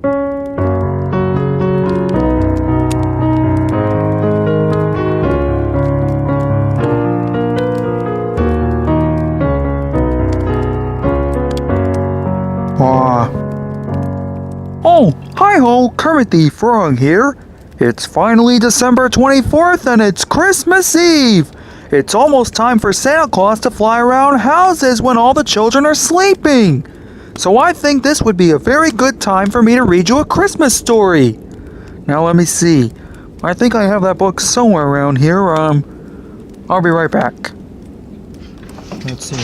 Oh, hi-ho, Kermit the Frog here. It's finally December 24th and it's Christmas Eve. It's almost time for Santa Claus to fly around houses when all the children are sleeping. So I think this would be a very good time for me to read you a Christmas story. Now let me see. I think I have that book somewhere around here. I'll be right back. Let's see.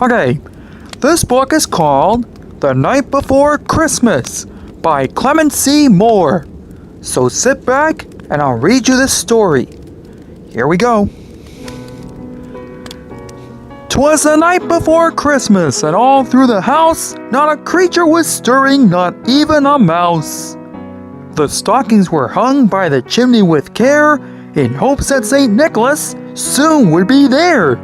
Okay, this book is called The Night Before Christmas by Clement C. Moore. So sit back and I'll read you this story. Here we go. 'Twas the night before Christmas, and all through the house not a creature was stirring, not even a mouse. The stockings were hung by the chimney with care, in hopes that St. Nicholas soon would be there.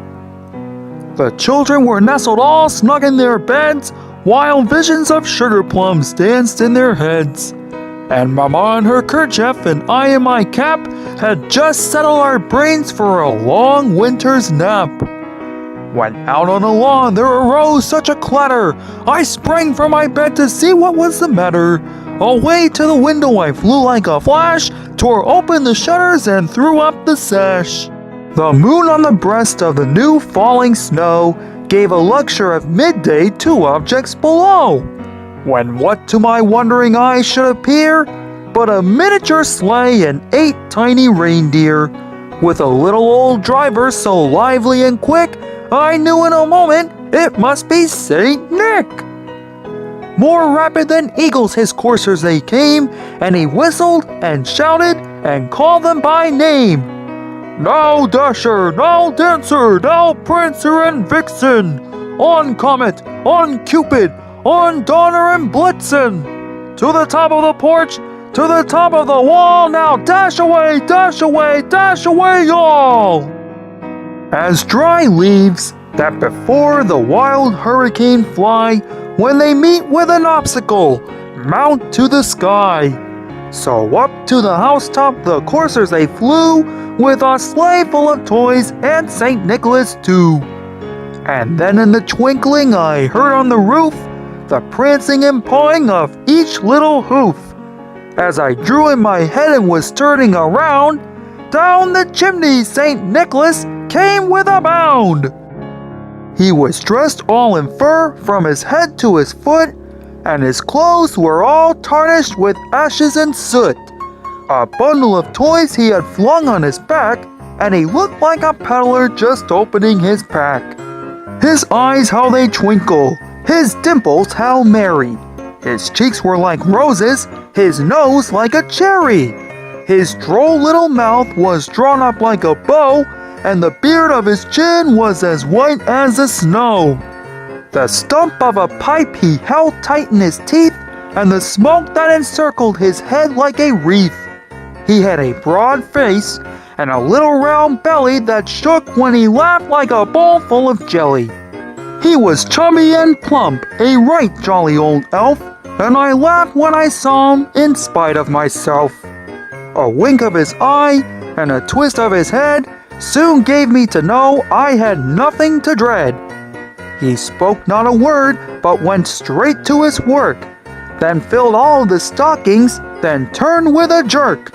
The children were nestled all snug in their beds, while visions of sugar plums danced in their heads. And Mama in her kerchief and I in my cap had just settled our brains for a long winter's nap. When out on the lawn there arose such a clatter, I sprang from my bed to see what was the matter. Away to the window I flew like a flash, tore open the shutters and threw up the sash. The moon on the breast of the new falling snow gave a lecture of midday to objects below, when what to my wondering eyes should appear but a miniature sleigh and 8 tiny reindeer, with a little old driver so lively and quick, I knew in a moment it must be Saint Nick. More rapid than eagles his coursers they came, and he whistled and shouted and called them by name. Now Dasher, now Dancer, now Prancer and Vixen, on Comet, on Cupid, on Donner and Blitzen. To the top of the porch, to the top of the wall, now dash away, dash away, dash away all! As dry leaves that before the wild hurricane fly, when they meet with an obstacle, mount to the sky. So up to the housetop the coursers they flew, with a sleigh full of toys and St. Nicholas too. And then in the twinkling I heard on the roof the prancing and pawing of each little hoof. As I drew in my head and was turning around, down the chimney St. Nicholas came with a bound. He was dressed all in fur from his head to his foot, and his clothes were all tarnished with ashes and soot. A bundle of toys he had flung on his back, and he looked like a peddler just opening his pack. His eyes how they twinkle, his dimples how merry. His cheeks were like roses, his nose like a cherry. His droll little mouth was drawn up like a bow, and the beard of his chin was as white as the snow. The stump of a pipe he held tight in his teeth, and the smoke that encircled his head like a wreath. He had a broad face, and a little round belly that shook when he laughed like a bowl full of jelly. He was chubby and plump, a right jolly old elf, and I laughed when I saw him in spite of myself. A wink of his eye and a twist of his head soon gave me to know I had nothing to dread. He spoke not a word, but went straight to his work, then filled all the stockings, then turned with a jerk,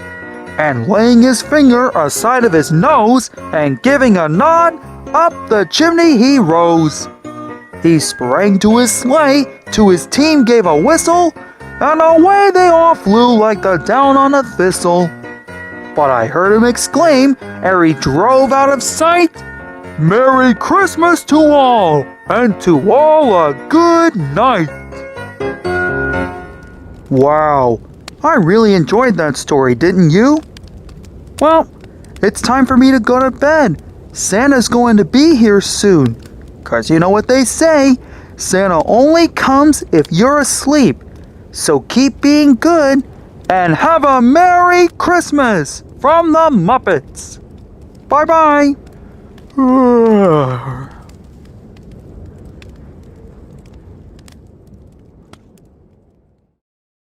and laying his finger aside of his nose, and giving a nod, up the chimney he rose. He sprang to his sleigh, to his team gave a whistle, and away they all flew like the down on a thistle. But I heard him exclaim, ere he drove out of sight, Merry Christmas to all, and to all a good night. Wow, I really enjoyed that story, didn't you? Well, it's time for me to go to bed. Santa's going to be here soon. 'Cause you know what they say, Santa only comes if you're asleep. So keep being good, and have a Merry Christmas from the Muppets. Bye-bye.